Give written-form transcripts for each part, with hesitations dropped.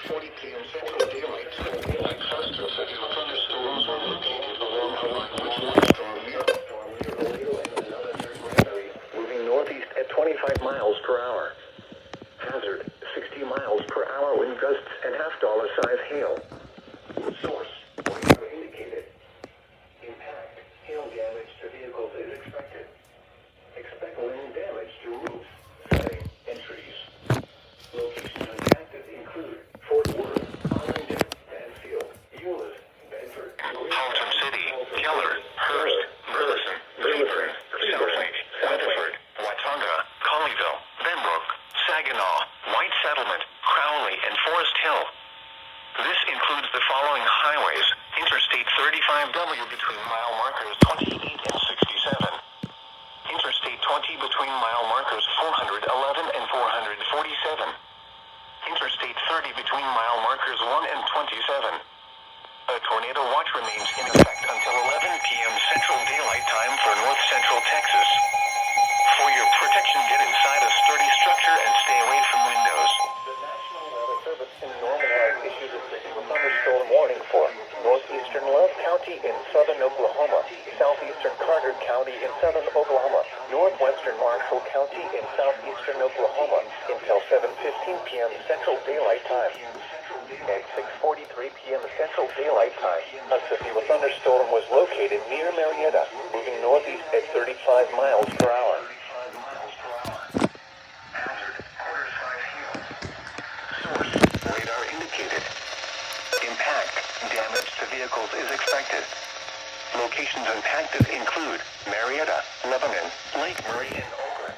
6:40 p.m. Central Daylight Time. Cluster of thunderstorms are located along a line with one storm near. Moving northeast at 25 miles per hour. Hazard, 60 miles per hour wind gusts and half-dollar size hail. Source, radar indicated. Impact, hail damage to vehicles is expected. Expect wind damage to roofs, siding, and trees. Locations impacted include Fort Worth, Arlington, Mansfield, Euless, Bedford, Halton City, Keller, Hearst, Burleson, Cleburne, Southlake, Weatherford, Watauga, Colleyville, Pembroke, Saginaw, White Settlement, Crowley, and Forest Hill. This includes the following highways: Interstate 35W between mile markers 28 and 67. Interstate 20 between mile markers 411 and 447. Interstate 30 between mile markers 1 and 27. A tornado watch remains in effect until 11 p.m. Central Daylight Time for North Central Texas. For your protection, get inside a sturdy structure and stay away from windows. The National Weather Service in Norman has issued a thunderstorm warning for northeastern Love County in southern Oklahoma, southeastern Carter County in southern Oklahoma, northwestern Marshall County in southeastern Oklahoma until 7:15 p.m. Central Daylight Time. At 6:43 p.m. Central Daylight Time, a severe thunderstorm was located near Marietta, moving northeast at 35 miles per hour. Source, radar indicated. Impact, damage to vehicles is expected. Locations impacted include Marietta, Lebanon, Lake Murray, and Oakland.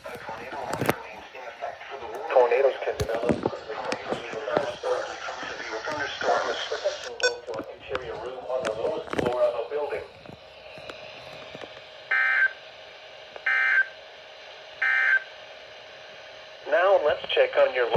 A tornado watch remains in effect for the warning. Tornadoes can develop quickly. Severe thunderstorms. Protection will to an interior room on the lowest floor of a building. Now let's check on your